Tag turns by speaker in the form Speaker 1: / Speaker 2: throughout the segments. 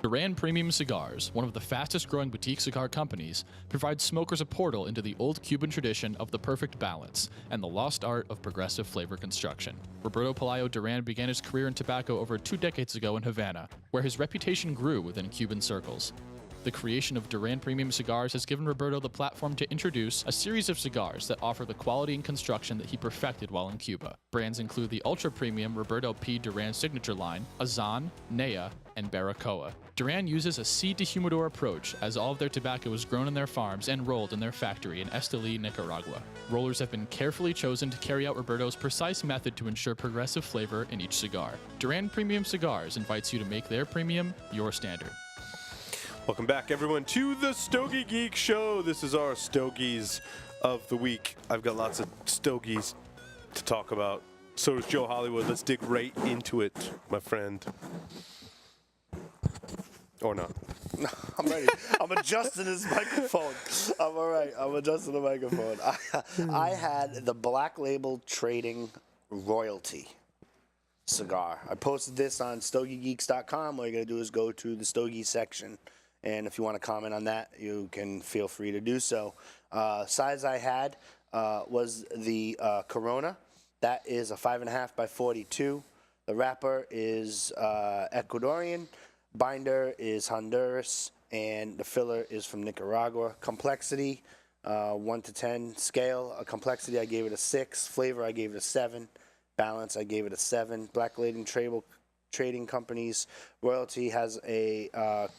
Speaker 1: Duran Premium Cigars, one of the fastest-growing boutique cigar companies, provides smokers a portal into the old Cuban tradition of the perfect balance and the lost art of progressive flavor construction. Roberto Pelayo Duran began his career in tobacco over 2 decades ago in Havana, where his reputation grew within Cuban circles. The creation of Duran Premium Cigars has given Roberto the platform to introduce a series of cigars that offer the quality and construction that he perfected while in Cuba. Brands include the ultra-premium Roberto P. Duran signature line, Azan, Nea, and Baracoa. Duran uses a seed-to-humidor approach, as all of their tobacco is grown in their farms and rolled in their factory in Esteli, Nicaragua. Rollers have been carefully chosen to carry out Roberto's precise method to ensure progressive flavor in each cigar. Duran Premium Cigars invites you to make their premium your standard.
Speaker 2: Welcome back, everyone, to the Stogie Geeks Show. This is our Stogies of the week. I've got lots of Stogies to talk about. So does Joe Hollywood. Let's dig right into it, my friend. Or not.
Speaker 3: I'm ready. I'm adjusting this microphone. I'm all right. I'm adjusting the microphone. I had the Black Label Trading Royalty cigar. I posted this on StogieGeeks.com. All you got to do is go to the Stogie section. And if you want to comment on that, you can feel free to do so. Size I had was the Corona. That is a 5.5 by 42. The wrapper is Ecuadorian. Binder is Honduras. And the filler is from Nicaragua. Complexity, 1 to 10 scale. Complexity, I gave it a 6. Flavor, I gave it a 7. Balance, I gave it a 7. Black Label Trading Company's royalty has a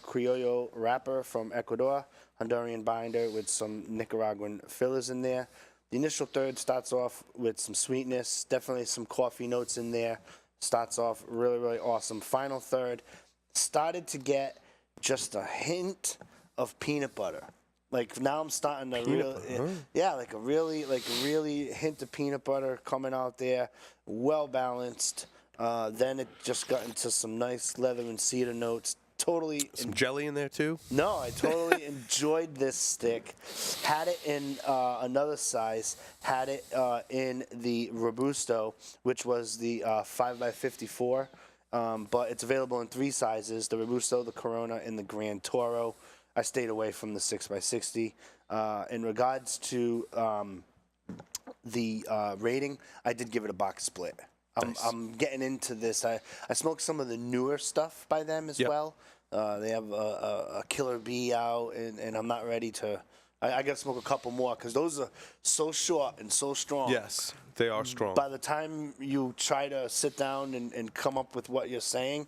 Speaker 3: Criollo wrapper from Ecuador, Honduran binder with some Nicaraguan fillers in there. The initial third starts off with some sweetness, definitely some coffee notes in there. Starts off really, really awesome. Final third started to get just a hint of peanut butter. Like now I'm starting to like a really hint of peanut butter coming out there, well balanced. Then it just got into some nice leather and cedar notes. Totally.
Speaker 2: Some jelly in there too?
Speaker 3: No, I totally enjoyed this stick. Had it in another size. Had it in the Robusto, which was the 5x54. But it's available in 3 sizes: the Robusto, the Corona, and the Grand Toro. I stayed away from the 6x60. In regards to the rating, I did give it a box split. I'm getting into this. I smoked some of the newer stuff by them as well. They have a Killer Bee out, and I'm not ready to. I got to smoke a couple more because those are so short and so strong.
Speaker 2: Yes, they are strong.
Speaker 3: By the time you try to sit down and come up with what you're saying,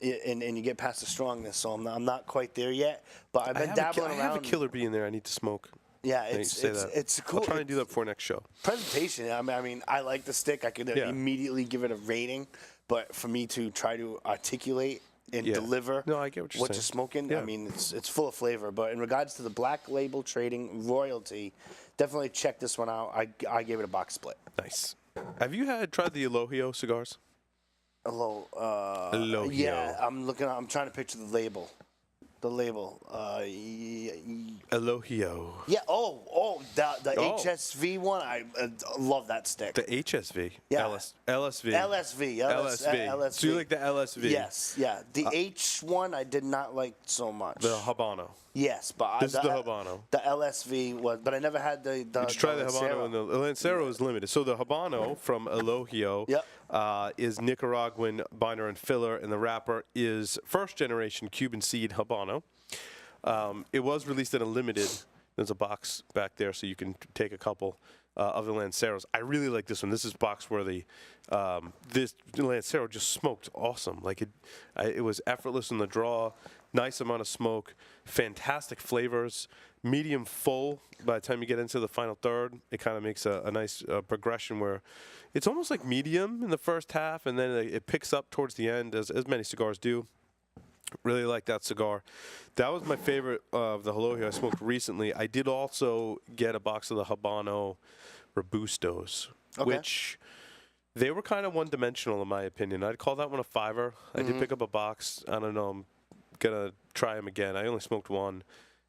Speaker 3: and you get past the strongness, so I'm not quite there yet. But I've been dabbling around.
Speaker 2: I have a Killer Bee in there I need to smoke.
Speaker 3: Yeah, it's cool.
Speaker 2: I'll try and do that before next show.
Speaker 3: Presentation. I mean, I like the stick. I could immediately give it a rating, but for me to try to articulate and deliver
Speaker 2: I get what you're
Speaker 3: smoking, I mean, it's full of flavor. But in regards to the Black Label Trading Royalty, definitely check this one out. I gave it a box split.
Speaker 2: Nice. Have you tried the Elohio cigars?
Speaker 3: Elohio. Yeah, I'm trying to picture the label. The label.
Speaker 2: Elohio.
Speaker 3: Yeah. The HSV one. I love that stick.
Speaker 2: The HSV.
Speaker 3: Yeah.
Speaker 2: LSV. So you like the LSV?
Speaker 3: Yes. Yeah. The H one I did not like so much.
Speaker 2: The Habano.
Speaker 3: Yes, but
Speaker 2: this is the Habano.
Speaker 3: The LSV was, but I never had the.
Speaker 2: Just try the Habano, and the Lancero is limited. So the Habano from Elohio is Nicaraguan binder and filler, and the wrapper is first generation Cuban seed Habano. It was released in a limited. There's a box back there, so you can take a couple of the Lanceros. I really like this one. This is box worthy. This Lancero just smoked awesome. Like it was effortless in the draw. Nice amount of smoke, fantastic flavors, medium full. By the time you get into the final third, it kind of makes a nice progression where it's almost like medium in the first half, and then it picks up towards the end, as many cigars do. Really like that cigar. That was my favorite of the Elohio I smoked recently. I did also get a box of the Habano Robustos, which they were kind of one-dimensional in my opinion. I'd call that one a 5er. I did pick up a box. I don't know. I'm gonna try them again. I only smoked one,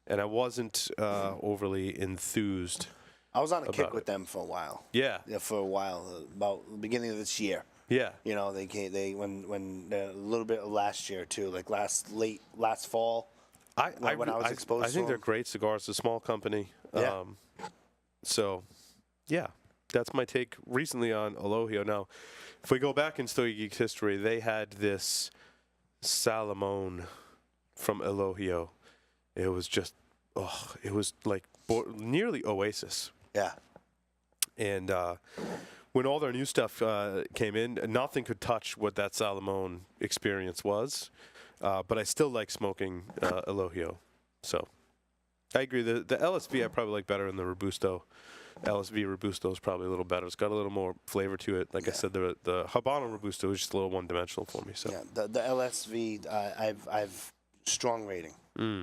Speaker 2: and I wasn't overly enthused.
Speaker 3: I was on a kick with them for a while.
Speaker 2: Yeah,
Speaker 3: for a while, about the beginning of this year.
Speaker 2: Yeah.
Speaker 3: You know, when a little bit of last year too, like last fall. When I was exposed to
Speaker 2: I think they're
Speaker 3: them.
Speaker 2: great cigars. It's a small company.
Speaker 3: Yeah.
Speaker 2: So, yeah, that's my take recently on Elohio. Now, if we go back in Stogie Geeks history, they had this Salomon from Elohio. It was just, it was like nearly Oasis.
Speaker 3: Yeah.
Speaker 2: And when all their new stuff came in, nothing could touch what that Salomon experience was. But I still like smoking Elohio. So I agree. The LSV I probably like better than the Robusto. LSV Robusto is probably a little better. It's got a little more flavor to it. Like I said, the Habano Robusto is just a little one-dimensional for me. So
Speaker 3: yeah, the LSV, I've strong rating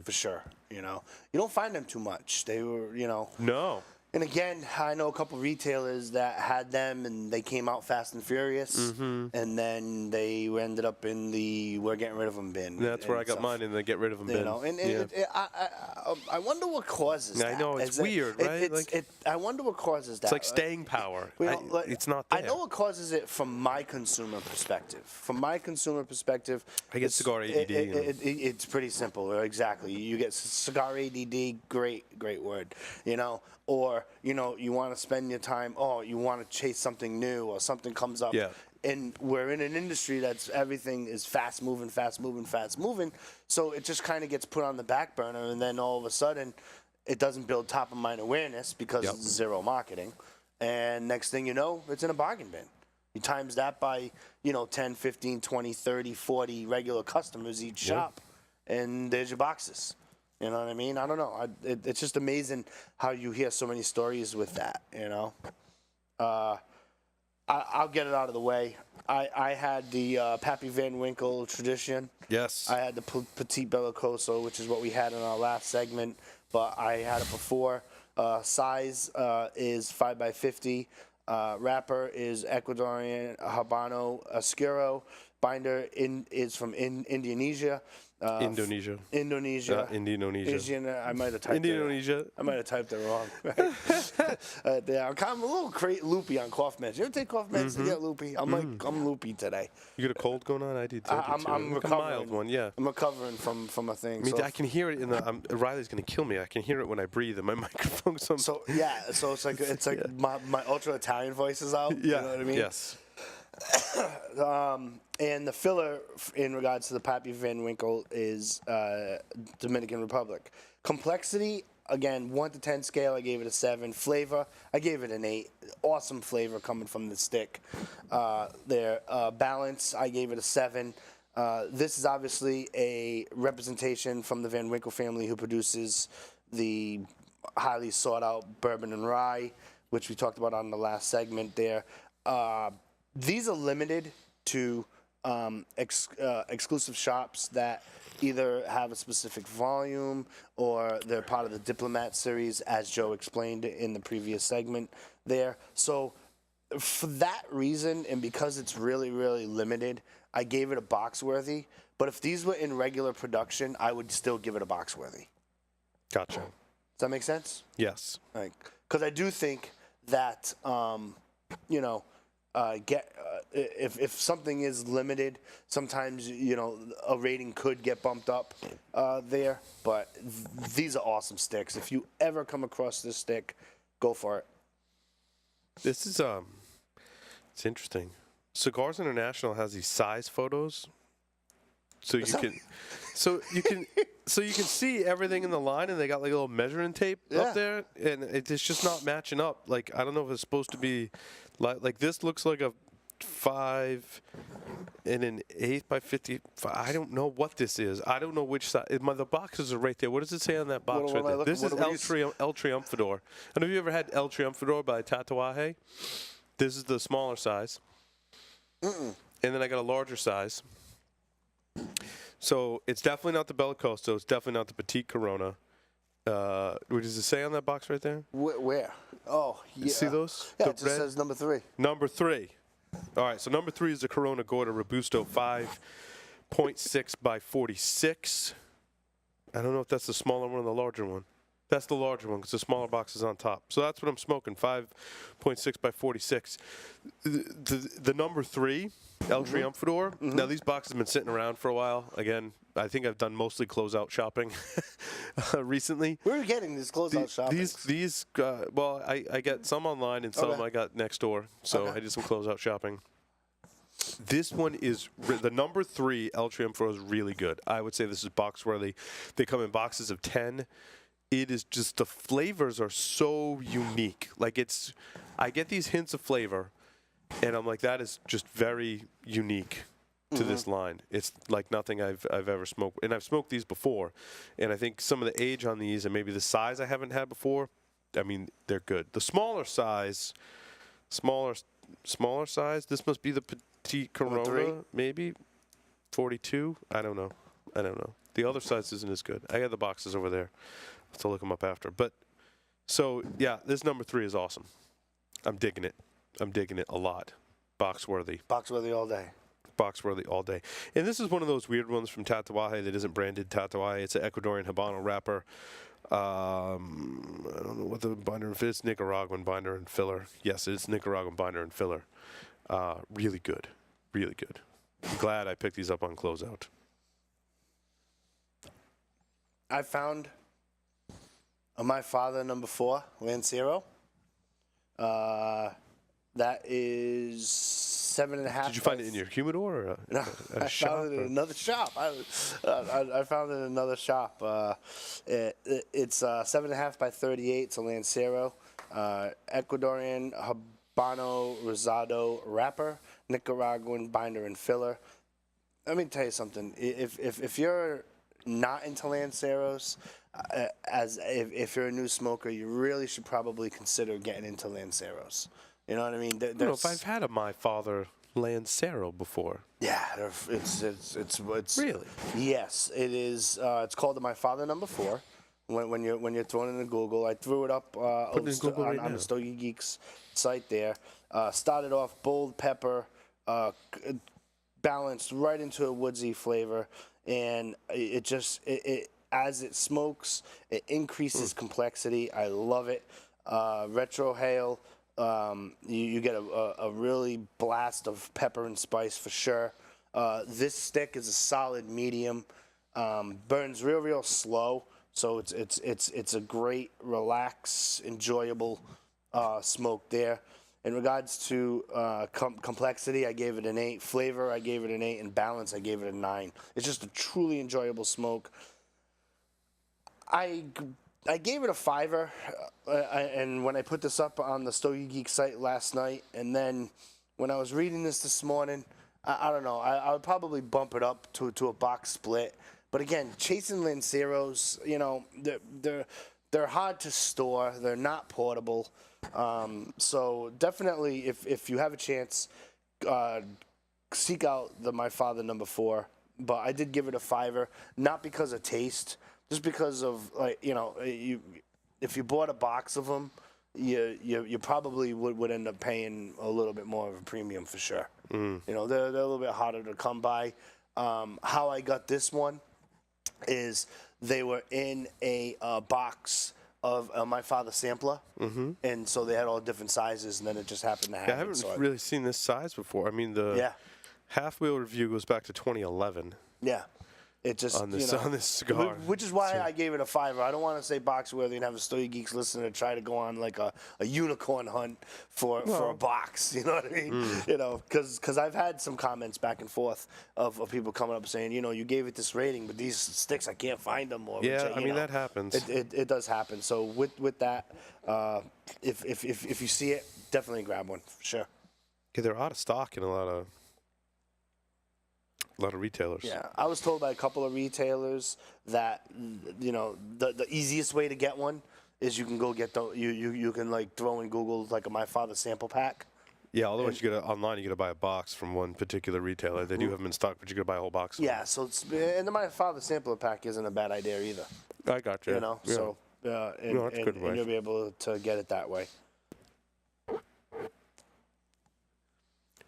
Speaker 3: for sure. You know, you don't find them too much. They were,
Speaker 2: no.
Speaker 3: And again, I know a couple retailers that had them, and they came out fast and furious, and then they ended up in the "we're getting rid of them" bin.
Speaker 2: That's where I got
Speaker 3: stuff.
Speaker 2: mine in the get rid of them bin.
Speaker 3: You know, and I wonder what causes that.
Speaker 2: I know, it's weird, right?
Speaker 3: I wonder what causes that.
Speaker 2: It's like staying power. It's not there.
Speaker 3: I know what causes it from my consumer perspective. From my consumer perspective,
Speaker 2: I get cigar ADD.
Speaker 3: It's pretty simple. Exactly. You get cigar ADD. Great word. Or you want to spend your time. You want to chase something new, or something comes up.
Speaker 2: Yeah.
Speaker 3: And we're in an industry that's everything is fast moving. So it just kind of gets put on the back burner, and then all of a sudden, it doesn't build top of mind awareness because it's zero marketing. And next thing you know, it's in a bargain bin. You times that by 10, 15, 20, 30, 40 regular customers each shop, and there's your boxes. You know what I mean? I don't know. It's just amazing how you hear so many stories with that. I'll get it out of the way. I had the Pappy Van Winkle tradition.
Speaker 2: Yes.
Speaker 3: I had the Petit Bellicoso, which is what we had in our last segment, but I had it before. Size is 5x50. Wrapper is Ecuadorian Habano Oscuro. Binder is from Indonesia.
Speaker 2: Indonesia.
Speaker 3: Indonesia. I might have typed
Speaker 2: Indonesia.
Speaker 3: I might have typed it wrong. I'm kind of a little loopy on cough meds. You ever take cough meds to get loopy? I'm loopy today.
Speaker 2: You got a cold going on? I do too.
Speaker 3: I'm
Speaker 2: like
Speaker 3: recovering.
Speaker 2: a mild one, yeah.
Speaker 3: I'm recovering from a thing.
Speaker 2: I mean, I can hear it in the. Riley's gonna kill me. I can hear it when I breathe in my microphone.
Speaker 3: So it's like my ultra Italian voice is out.
Speaker 2: Yeah.
Speaker 3: You know what I mean?
Speaker 2: Yes.
Speaker 3: And the filler in regards to the Pappy Van Winkle is Dominican Republic. Complexity, again, 1 to 10 scale, I gave it a 7. Flavor, I gave it an 8. Awesome flavor coming from the stick. Balance, I gave it a 7. This is obviously a representation from the Van Winkle family, who produces the highly sought out bourbon and rye, which we talked about on the last segment there. These are limited to exclusive shops that either have a specific volume or they're part of the Diplomat series, as Joe explained in the previous segment there. So for that reason, and because it's really, really limited, I gave it a box worthy. But if these were in regular production, I would still give it a box worthy.
Speaker 2: Gotcha.
Speaker 3: Does that make sense?
Speaker 2: Yes.
Speaker 3: Because I do think that, if something is limited, sometimes a rating could get bumped up there. But these are awesome sticks. If you ever come across this stick, go for it.
Speaker 2: This is it's interesting. Cigars International has these size photos, so you can see everything in the line, and they got like a little measuring tape up there, and it's just not matching up. Like, I don't know if it's supposed to be like this looks like a 5 and an 8 by 50. I don't know what this is. I don't know which side. The boxes are right there. What does it say on that box right there? This is El Triumphador. I don't know if you ever had El Triumphador by Tatuaje. This is the smaller size. And then I got a larger size. So it's definitely not the Bellicoso. It's definitely not the Petite Corona. What does it say on that box right there?
Speaker 3: Where? Oh, yeah.
Speaker 2: You see those?
Speaker 3: Yeah, it just says number 3.
Speaker 2: Number 3. All right, so number 3 is the Corona Gorda Robusto 5.6 by 46. I don't know if that's the smaller one or the larger one. That's the larger one because the smaller box is on top. So that's what I'm smoking, 5.6 by 46. The number 3, El Triunfador. Now, these boxes have been sitting around for a while. Again, I think I've done mostly closeout shopping recently.
Speaker 3: Where are you getting these closeout shopping?
Speaker 2: These well, I get some online and some I got next door. So I did some closeout shopping. This one is the number 3 El Triunfador is really good. I would say this is box worthy. They come in boxes of 10. It is just, the flavors are so unique. Like, I get these hints of flavor, and I'm like, that is just very unique to this line. It's like nothing I've ever smoked. And I've smoked these before, and I think some of the age on these and maybe the size I haven't had before, I mean, they're good. The smaller size, this must be the Petite Corona, maybe 42. I don't know. The other size isn't as good. I got the boxes over there. I'll have to look them up after. But so yeah, this number 3 is awesome. I'm digging it a lot. Box worthy.
Speaker 3: Box worthy all day.
Speaker 2: Box worthy all day. And this is one of those weird ones from Tatuaje that isn't branded Tatuaje. It's an Ecuadorian Habano wrapper. I don't know what the binder and filler. It's Nicaraguan binder and filler. Yes, it's Nicaraguan binder and filler. Really good. Really good. I'm glad I picked these up on closeout.
Speaker 3: I found my father number 4, Lancero. That is 7.5.
Speaker 2: Did you find it in your humidor or
Speaker 3: No,
Speaker 2: at a
Speaker 3: I
Speaker 2: shop?
Speaker 3: found it in another shop. I found it in another shop. It's 7.5 by 38. It's a Lancero, Ecuadorian Habano Rosado wrapper, Nicaraguan binder and filler. Let me tell you something. If you're not into Lanceros, if you're a new smoker, you really should probably consider getting into Lanceros. You know what I mean?
Speaker 2: I don't know if I've had a My Father Lancero before.
Speaker 3: Yeah, it's
Speaker 2: Really?
Speaker 3: Yes, it is. It's called the My Father number 4. When you're throwing it in Google, I threw it up on the Stogie Geeks site there. Started off bold pepper, balanced right into a woodsy flavor, and it as it smokes, it increases complexity. I love it. Retro hail. You get a really blast of pepper and spice for sure. This stick is a solid medium. Burns real slow, so it's a great, relaxed, enjoyable smoke there. In regards to complexity, I gave it an 8. Flavor, I gave it an 8. And balance, I gave it a 9. It's just a truly enjoyable smoke. I gave it a 5er, and when I put this up on the Stogie Geeks site last night, and then when I was reading this morning, I don't know, I would probably bump it up to a box split. But again, chasing Lanceros, you know, they're hard to store. They're not portable. So definitely, if you have a chance, seek out the My Father number 4. But I did give it a 5er, not because of taste. Just because of, like, you know, if you bought a box of them, you probably would end up paying a little bit more of a premium for sure. You know, they're a little bit harder to come by. How I got this one is they were in a box of My Father sampler, and so they had all different sizes, and then it just happened to happen.
Speaker 2: I haven't really seen this size before. I mean, the half-wheel review goes back to 2011.
Speaker 3: Yeah. It just
Speaker 2: on this cigar,
Speaker 3: which is why I gave it a 5er. I don't want to say box worthy and have a Stogie Geeks listener to try to go on like a unicorn hunt for a box. You know what I mean? You know, because I've had some comments back and forth of people coming up saying, you know, you gave it this rating, but these sticks I can't find them. Or
Speaker 2: yeah, I mean that happens.
Speaker 3: It does happen. So with that, if you see it, definitely grab one for sure.
Speaker 2: Yeah, they're out of stock in a lot of retailers.
Speaker 3: Yeah, I was told by a couple of retailers that, you know, the easiest way to get one is you can go get you can like throw in Google like a My Father sample pack.
Speaker 2: Yeah, otherwise you gotta buy a box from one particular retailer. They do have them in stock, but you gotta buy a whole box.
Speaker 3: Yeah, so and the My Father sampler pack isn't a bad idea either.
Speaker 2: I got you.
Speaker 3: You know,
Speaker 2: yeah.
Speaker 3: so
Speaker 2: No, that's a good way.
Speaker 3: And you'll be able to get it that way.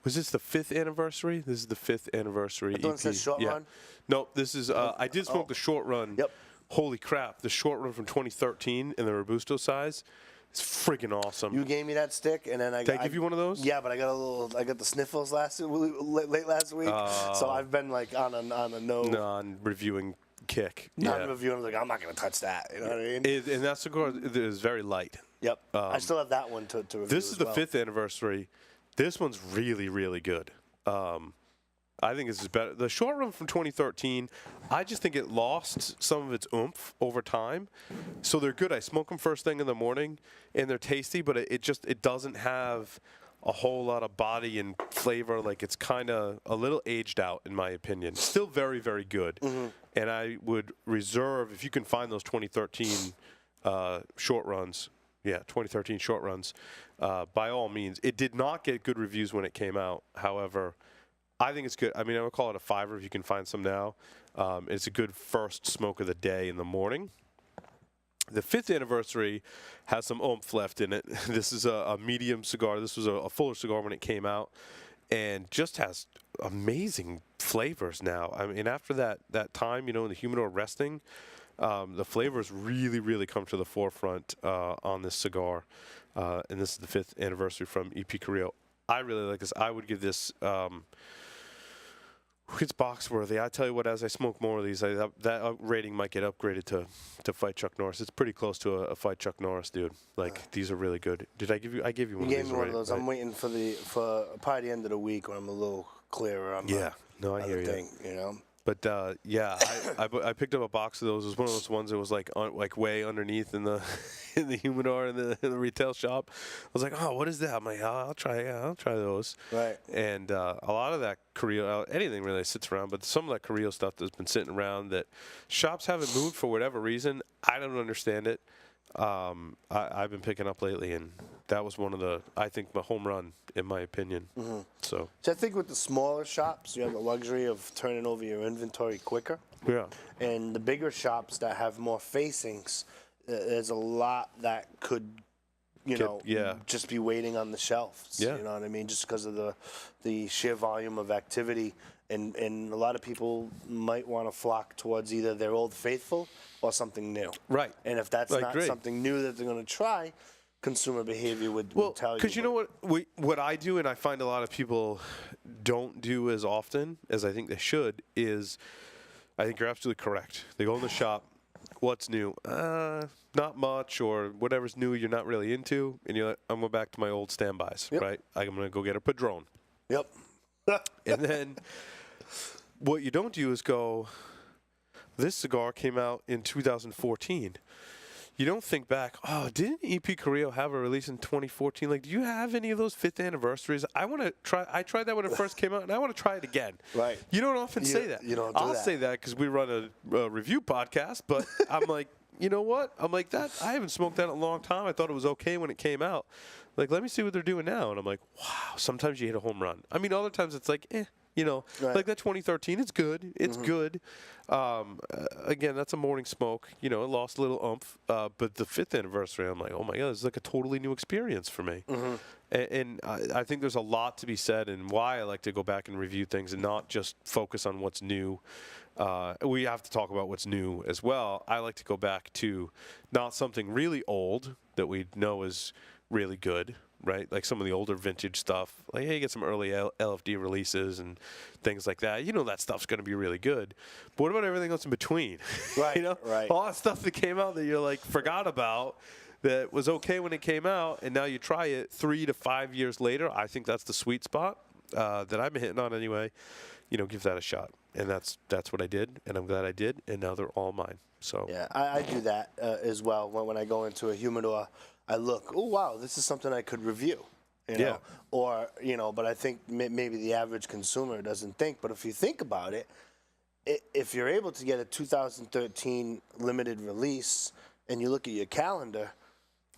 Speaker 2: Was this the 5th anniversary? This is the 5th anniversary EP.
Speaker 3: It says short run?
Speaker 2: No, this is. I did smoke the short run.
Speaker 3: Yep.
Speaker 2: holy crap, the short run from 2013 in the Robusto size is friggin' awesome.
Speaker 3: You gave me that stick, and then
Speaker 2: Did I give you one of those?
Speaker 3: Yeah, but I got the sniffles late last week, so I've been like on a
Speaker 2: non-reviewing kick.
Speaker 3: Non-reviewing. Like, I'm not gonna touch that. You know what I mean?
Speaker 2: And that cigar is very light.
Speaker 3: Yep. I still have that one to review.
Speaker 2: This is the 5th anniversary. This one's really, really good. I think this is better. The short run from 2013, I just think it lost some of its oomph over time. So they're good. I smoke them first thing in the morning, and they're tasty, but it doesn't have a whole lot of body and flavor. Like, it's kind of a little aged out, in my opinion. Still very, very good. Mm-hmm. And I would reserve, if you can find those 2013 short runs, 2013 short runs, by all means. It did not get good reviews when it came out. However, I think it's good. I mean, I would call it a 5 if you can find some now. It's a good first smoke of the day in the morning. The 5th anniversary has some oomph left in it. This is a medium cigar. This was a fuller cigar when it came out, and just has amazing flavors now. I mean, after that time, in the humidor resting, the flavors really, really come to the forefront on this cigar. And this is the 5th anniversary from EP Carrillo. I really like this. I would give this... it's box worthy. I tell you what, as I smoke more of these, that rating might get upgraded to Fight Chuck Norris. It's pretty close to a Fight Chuck Norris, dude. Like, these are really good. Did I give you? I gave you one.
Speaker 3: You
Speaker 2: of
Speaker 3: gave
Speaker 2: these
Speaker 3: me one of those.
Speaker 2: right?
Speaker 3: I'm waiting for probably the end of the week when I'm a little clearer on
Speaker 2: I hear
Speaker 3: thing, you know.
Speaker 2: But I picked up a box of those. It was one of those ones that was like way underneath in the in the humidor in the retail shop. I was like, oh, what is that? I'm like, I'll try those.
Speaker 3: Right.
Speaker 2: And a lot of that Carrillo, anything really sits around, but some of that Carrillo stuff that's been sitting around that shops haven't moved for whatever reason. I don't understand it. I've been picking up lately, and that was one of the, I think, my home run, in my opinion. Mm-hmm. So
Speaker 3: I think with the smaller shops, you have the luxury of turning over your inventory quicker.
Speaker 2: Yeah.
Speaker 3: And the bigger shops that have more facings, there's a lot that could, just be waiting on the shelves.
Speaker 2: Yeah.
Speaker 3: You know what I mean? Just because of the sheer volume of activity. And a lot of people might want to flock towards either their old faithful or something new.
Speaker 2: Right.
Speaker 3: And if that's not something new that they're going to try, consumer behavior would tell you.
Speaker 2: Because you know what I do, and I find a lot of people don't do as often as I think they should, is I think you're absolutely correct. They go in the shop, what's new? Not much, or whatever's new you're not really into, and you're like, I'm going back to my old standbys, right? I'm going to go get a Padron.
Speaker 3: Yep.
Speaker 2: And then what you don't do is go, this cigar came out in 2014. You don't think back, oh, didn't EP Carrillo have a release in 2014? Like, do you have any of those 5th anniversaries? I tried that when it first came out, and I want to try it again.
Speaker 3: Right.
Speaker 2: You don't often say that.
Speaker 3: You don't do
Speaker 2: I'll
Speaker 3: that.
Speaker 2: say that because we run a review podcast, but I'm like, you know what? I'm like, I haven't smoked that in a long time. I thought it was okay when it came out. Like, let me see what they're doing now. And I'm like, wow, sometimes you hit a home run. I mean, other times it's like,
Speaker 3: Right.
Speaker 2: Like that 2013, it's good. It's good. Again, that's a morning smoke. It lost a little oomph. But the 5th anniversary, I'm like, oh my God, this is like a totally new experience for me. Mm-hmm. And I think there's a lot to be said and why I like to go back and review things and not just focus on what's new. We have to talk about what's new as well. I like to go back to not something really old that we know is really good, right? Like some of the older vintage stuff. Like, hey, you get some early LFD releases and things like that. That stuff's going to be really good. But what about everything else in between?
Speaker 3: Right, right.
Speaker 2: All that stuff that came out that you're like forgot about that was okay when it came out, and now you try it 3 to 5 years later. I think that's the sweet spot that I've been hitting on anyway. Give that a shot. And that's what I did, and I'm glad I did, and now they're all mine. So
Speaker 3: yeah, I do that as well. When I go into a humidor, I look, oh, wow, this is something I could review,
Speaker 2: Yeah.
Speaker 3: Or, but I think maybe the average consumer doesn't think. But if you think about it, if you're able to get a 2013 limited release and you look at your calendar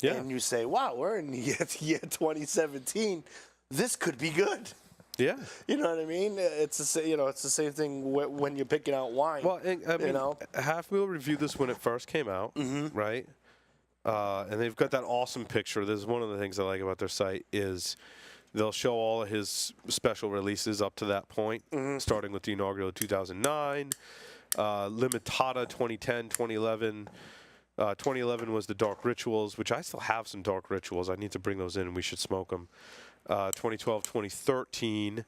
Speaker 3: and you say, wow, we're in year 2017, this could be good.
Speaker 2: Yeah.
Speaker 3: You know what I mean? It's the same thing when you're picking out wine.
Speaker 2: Well, I mean, Half Wheel reviewed this when it first came out, right? And they've got that awesome picture. This is one of the things I like about their site is they'll show all of his special releases up to that point, starting with the inaugural 2009. Limitada 2010, 2011. 2011 was the Dark Rituals, which I still have some Dark Rituals. I need to bring those in, and we should smoke them. 2012, 2013,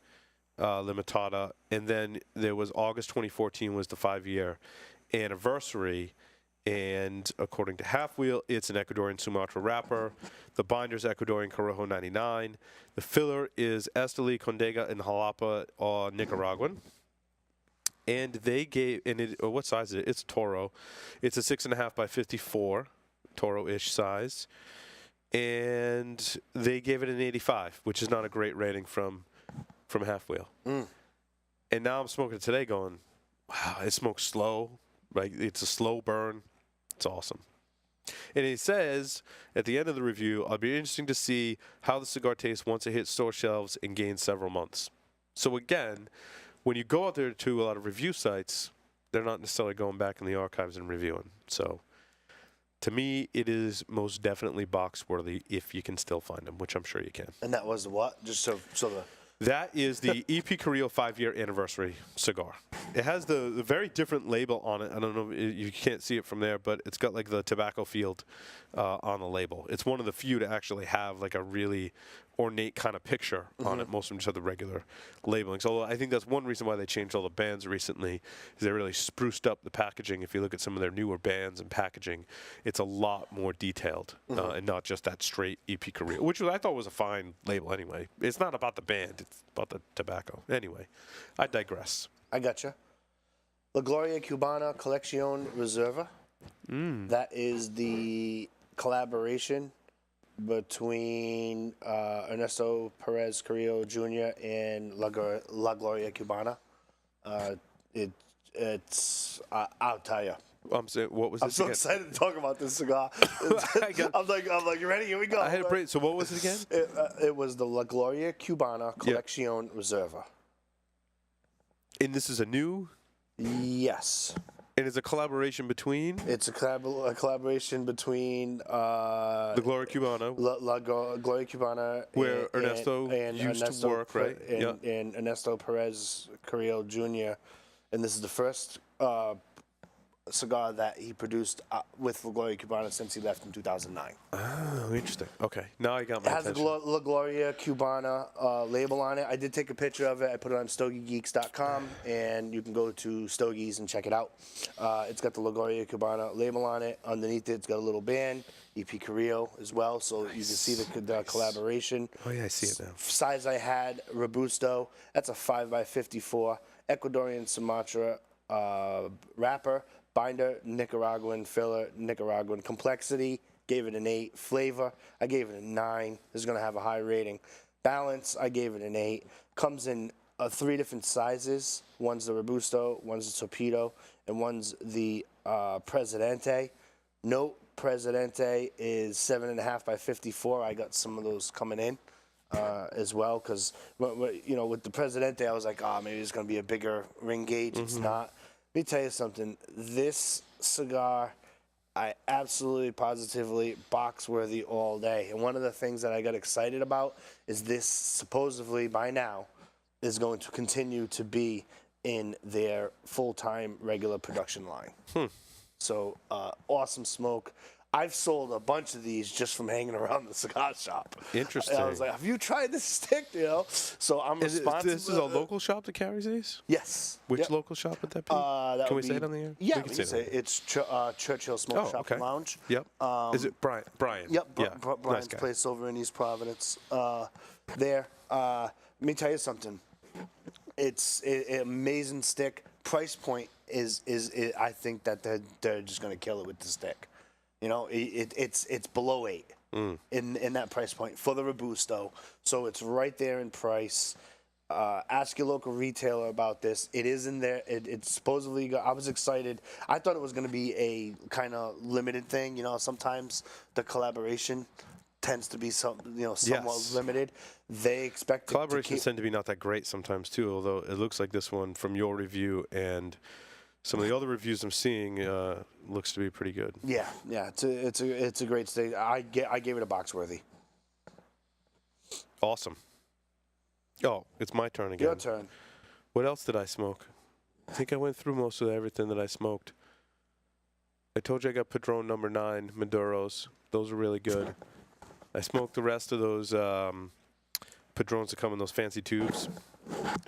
Speaker 2: Limitada. And then there was August 2014 was the 5-year anniversary. And according to Half Wheel, it's an Ecuadorian Sumatra wrapper. The binder's Ecuadorian Corojo 99. The filler is Esteli, Condega, and Jalapa, Nicaraguan. And they gave, what size is it? It's Toro. It's a 6.5 by 54, Toro-ish size. And they gave it an 85, which is not a great rating from Half Wheel. And now I'm smoking it today going, wow, it smokes slow. Like, it's a slow burn. It's awesome. And he says, at the end of the review, I'll be interesting to see how the cigar tastes once it hits store shelves and gains several months. So again, when you go out there to a lot of review sites, they're not necessarily going back in the archives and reviewing. So to me, it is most definitely box worthy if you can still find them, which I'm sure you can.
Speaker 3: And that was what? Just so the...
Speaker 2: That is the EP Carrillo 5-year anniversary cigar. It has the very different label on it. I don't know, you can't see it from there, but it's got like the tobacco field on the label. It's one of the few to actually have like a really ornate kind of picture on it. Most of them just have the regular labeling. So I think that's one reason why they changed all the bands recently, is they really spruced up the packaging. If you look at some of their newer bands and packaging, it's a lot more detailed and not just that straight EP Carrillo, which I thought was a fine label anyway. It's not about the band, it's about the tobacco. Anyway, I digress.
Speaker 3: I gotcha. La Gloria Cubana Colección Reserva. That is the collaboration between Ernesto Perez Carrillo Jr. and La Gloria Cubana. I'll tell you.
Speaker 2: I'm saying, what was
Speaker 3: I'm
Speaker 2: this
Speaker 3: so
Speaker 2: again?
Speaker 3: excited to talk about this cigar. I'm like, you ready? Here we go.
Speaker 2: I had a break. So what was it again?
Speaker 3: It was the La Gloria Cubana Colección Reserva.
Speaker 2: And this is a new?
Speaker 3: Yes.
Speaker 2: And it's a collaboration between?
Speaker 3: It's a collaboration between
Speaker 2: the Gloria Cubana.
Speaker 3: La Gloria Cubana.
Speaker 2: Where Ernesto used to work, right?
Speaker 3: And Ernesto Perez Carrillo Jr. And this is the first cigar that he produced with La Gloria Cubana since he left in 2009.
Speaker 2: Oh, interesting. Okay, now I got my attention.
Speaker 3: It has the La Gloria Cubana label on it. I did take a picture of it. I put it on StogieGeeks.com, and you can go to Stogies and check it out. It's got the La Gloria Cubana label on it. Underneath it, it's got a little band, EP Carrillo as well, so you can see the collaboration.
Speaker 2: Oh, yeah, I see it now.
Speaker 3: Size I had, Robusto. That's a 5x54. Ecuadorian Sumatra wrapper. Binder, Nicaraguan. Filler, Nicaraguan. Complexity, gave it an 8. Flavor, I gave it a 9. This is going to have a high rating. Balance, I gave it an 8. Comes in 3 different sizes. One's the Robusto, one's the Torpedo, and one's the Presidente. Note, Presidente is 7.5 by 54. I got some of those coming in as well, because with the Presidente, I was like, maybe it's going to be a bigger ring gauge. It's not. Let me tell you something. This cigar, I absolutely, positively, box worthy all day. And one of the things that I got excited about is this supposedly by now is going to continue to be in their full-time regular production line. So awesome smoke. I've sold a bunch of these just from hanging around the cigar shop.
Speaker 2: Interesting.
Speaker 3: And I was like, have you tried this stick? So I'm responsible.
Speaker 2: This is a local shop that carries these?
Speaker 3: Yes.
Speaker 2: Which local shop would that be? Can we say it on the air?
Speaker 3: Yeah, we can say it. It's Churchill Smoke Shop and Lounge.
Speaker 2: Yep. Is it Brian?
Speaker 3: Yep. Brian's
Speaker 2: nice
Speaker 3: place over in East Providence. There. Let me tell you something. It's an amazing stick. Price point is I think that they're just going to kill it with the stick. It's below 8 in that price point for the Robusto. So it's right there in price. Ask your local retailer about this. It is in there. It's supposedly. I was excited. I thought it was going to be a kind of limited thing. Sometimes the collaboration tends to be somewhat limited. They expect
Speaker 2: collaborations tend to be not that great sometimes too. Although it looks like this one from your review and some of the other reviews I'm seeing looks to be pretty good.
Speaker 3: Yeah. It's a great steak. I gave it a box worthy.
Speaker 2: Awesome. Oh, it's my turn again.
Speaker 3: Your turn.
Speaker 2: What else did I smoke? I think I went through most of everything that I smoked. I told you I got Padron number 9 Maduros. Those are really good. I smoked the rest of those Padrones that come in those fancy tubes.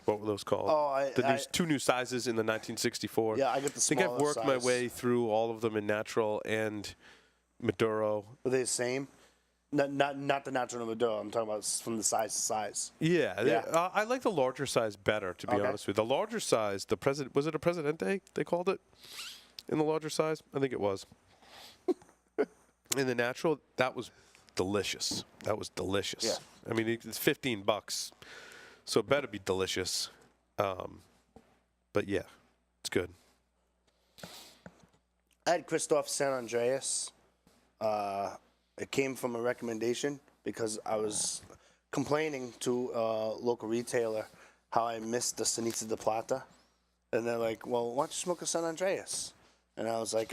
Speaker 2: What were those called?
Speaker 3: Oh,
Speaker 2: there's 2 new sizes in the 1964.
Speaker 3: Yeah, I get the smaller
Speaker 2: I think I've worked my
Speaker 3: size.
Speaker 2: way through all of them in natural and Maduro.
Speaker 3: Were they the same? Not the natural Maduro. I'm talking about from the size to size.
Speaker 2: Yeah. I like the larger size better, to be
Speaker 3: Okay.
Speaker 2: honest with you. The larger size, was it a Presidente they called it? In the larger size? I think it was. In the natural, that was delicious. That was delicious.
Speaker 3: Yeah.
Speaker 2: I mean, it's $15, so it better be delicious. But yeah, it's good.
Speaker 3: I had Christoph San Andreas. It came from a recommendation because I was complaining to a local retailer how I missed the Sanita de Plata. And they're like, well, why don't you smoke a San Andreas? And I was like,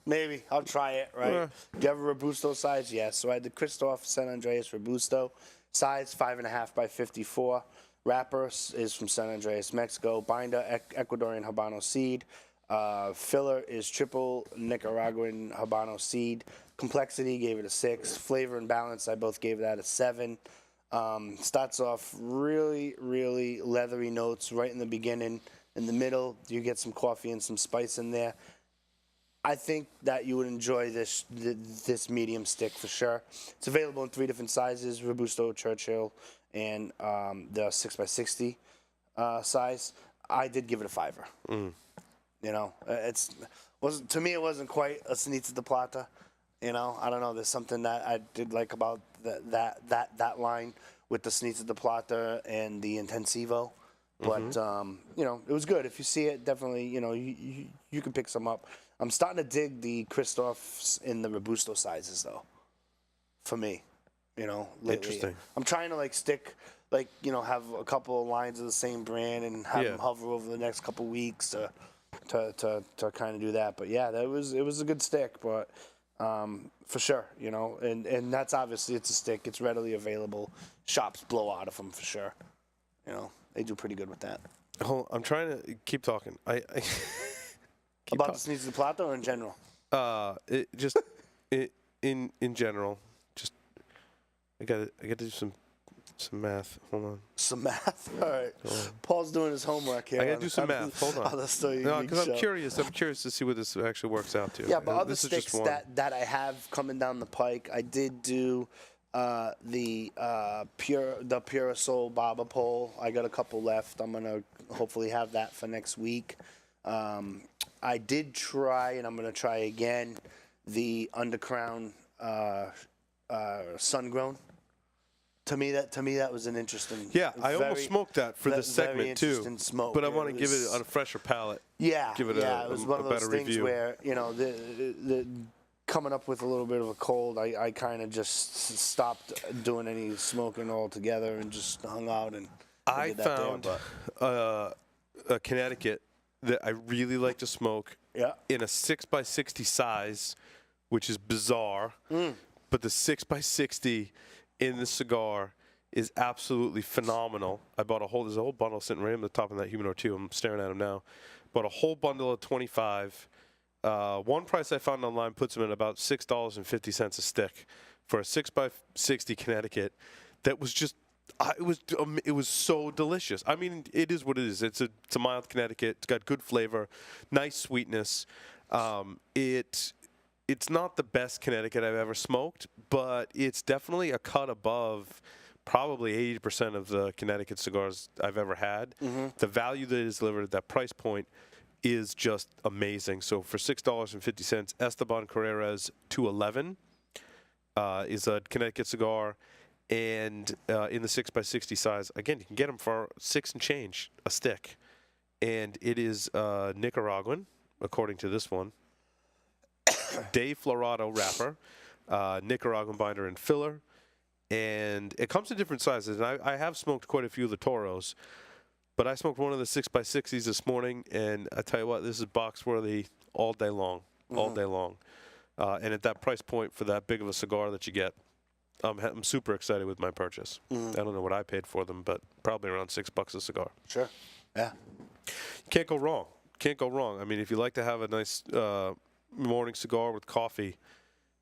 Speaker 3: maybe. I'll try it, right? Do you have a Robusto size? Yes. So I had the Christoph San Andreas Robusto. Size 5.5 by 54. Wrapper is from San Andreas, Mexico. Binder, Ecuadorian Habano seed. Filler is triple Nicaraguan Habano seed. Complexity gave it a 6. Flavor and balance, I both gave that a 7. Starts off really, really leathery notes right in the beginning. In the middle, you get some coffee and some spice in there. I think that you would enjoy this medium stick for sure. It's available in 3 different sizes: Robusto, Churchill, and the 6x60 size. I did give it a 5. You know, to me it wasn't quite a Sanita de Plata. You know, I don't know. There's something that I did like about that line with the Sanita de Plata and the Intensivo. But you know, it was good. If you see it, definitely, you know, you can pick some up. I'm starting to dig the Christophs in the Robusto sizes, though. For me, you know, lately.
Speaker 2: Interesting.
Speaker 3: I'm trying to stick, you know, have a couple of lines of the same brand and have them hover over the next couple weeks to kind of do that. But yeah, it was a good stick, but for sure, you know, and that's obviously it's a stick. It's readily available. Shops blow out of them for sure. You know, they do pretty good with that.
Speaker 2: I'm trying to keep talking.
Speaker 3: About the Sanita de Plata or in general?
Speaker 2: In general. Just I got to do some math. Hold on.
Speaker 3: Some math. All right. Paul's doing his homework here.
Speaker 2: I got to do some math. Hold on. No, because I'm curious. I'm curious to see what this actually works out to.
Speaker 3: Yeah, but other sticks that I have coming down the pike, I did do the Pure Soul Baba Pole. I got a couple left. I'm gonna hopefully have that for next week. I did try, and I'm gonna try again, the Undercrown Sun Grown. To me, that was an interesting.
Speaker 2: Yeah, I almost smoked that for this segment too.
Speaker 3: Smoke.
Speaker 2: But I want to give it on a fresher palate.
Speaker 3: Yeah,
Speaker 2: give it
Speaker 3: it was one of those things
Speaker 2: review.
Speaker 3: where, you know, the coming up with a little bit of a cold, I kind of just stopped doing any smoking altogether and just hung out and.
Speaker 2: I found a Connecticut that I really like to smoke in a 6x60 size, which is bizarre. But the 6x60 in the cigar is absolutely phenomenal. I bought there's a whole bundle sitting right on the top of that Humidor too. I'm staring at them now. Bought a whole bundle of 25. One price I found online puts them at about $6.50 a stick for a 6x60 Connecticut. That was just. It was so delicious. I mean, it is what it is. It's a mild Connecticut. It's got good flavor, nice sweetness. It's not the best Connecticut I've ever smoked, but it's definitely a cut above probably 80% of the Connecticut cigars I've ever had. The value that is delivered at that price point is just amazing. So for $6.50, Esteban Carrera's 211 is a Connecticut cigar. And in the 6x60 size, again, you can get them for $6 and change a stick. And it is Nicaraguan, according to this one. De Florado wrapper, Nicaraguan binder and filler. And it comes in different sizes. And I have smoked quite a few of the Toros. But I smoked one of the 6x60s this morning. And I tell you what, this is box worthy all day long. All day long. And at that price point for that big of a cigar that you get, I'm super excited with my purchase. I don't know what I paid for them, but probably around $6 a cigar.
Speaker 3: Sure. Yeah.
Speaker 2: Can't go wrong. Can't go wrong. I mean, if you like to have a nice morning cigar with coffee,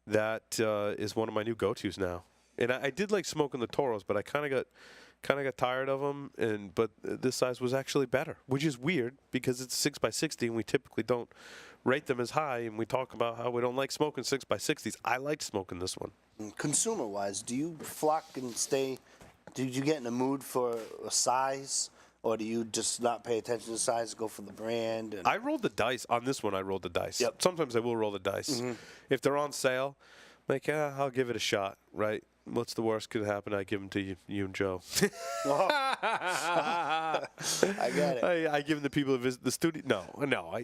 Speaker 2: that is one of my new go-tos now. And I did like smoking the Toros, but I kind of got tired of them. But this size was actually better, which is weird because it's 6x60, and we typically don't rate them as high. And we talk about how we don't like smoking 6x60s. I like smoking this one.
Speaker 3: Consumer-wise, do you flock and stay? Did you get in the mood for a size? Or do you just not pay attention to size, go for the brand? And
Speaker 2: I rolled the dice. On this one, I rolled the dice.
Speaker 3: Yep.
Speaker 2: Sometimes I will roll the dice. If they're on sale, I'm like, I'll give it a shot, right? What's the worst could happen? I give them to you and Joe.
Speaker 3: I got it.
Speaker 2: I give them to people who visit the studio. No.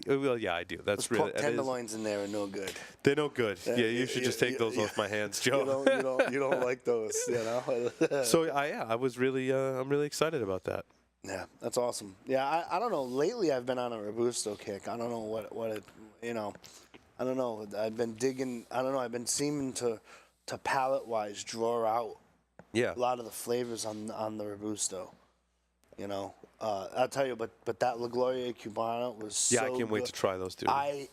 Speaker 2: Well, yeah, I do. That's
Speaker 3: Those
Speaker 2: really.
Speaker 3: pork tenderloins in there are no good.
Speaker 2: They're no good. Yeah, you should just take those off my hands, Joe.
Speaker 3: You don't like those, you know.
Speaker 2: So I was really, I'm really excited about that.
Speaker 3: Yeah, that's awesome. Yeah, I don't know. Lately, I've been on a Robusto kick. I don't know what it, you know. I don't know. I've been digging. I don't know. I've been seeming to palate-wise draw out a lot of the flavors on the Robusto. You know, I'll tell you. But that La Gloria Cubana was so
Speaker 2: I can't wait to try those too.
Speaker 3: I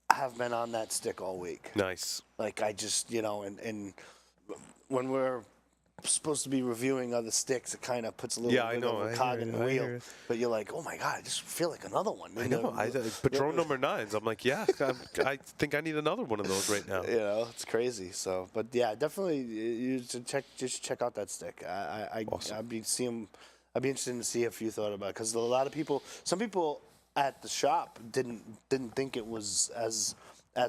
Speaker 3: have been on that stick all week.
Speaker 2: Nice.
Speaker 3: Like I just, you know, and when we're supposed to be reviewing other sticks, it kind of puts a little bit of a cog in the wheel. But you're like, oh my god, I just feel like another one.
Speaker 2: I know. Patron number 9s. I'm like, yeah, I think I need another one of those right now.
Speaker 3: You know, it's crazy. So, but yeah, definitely, you should check out that stick.
Speaker 2: Awesome.
Speaker 3: I'd be interested to see if you thought about it, because a lot of people, some people at the shop didn't think it was as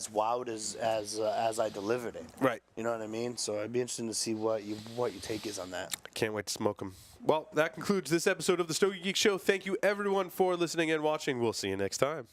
Speaker 3: wowed as I delivered it.
Speaker 2: Right.
Speaker 3: You know what I mean? So I'd be interested to see what your take is on that.
Speaker 2: Can't wait to smoke them. Well, that concludes this episode of the Stogie Geeks Show. Thank you, everyone, for listening and watching. We'll see you next time.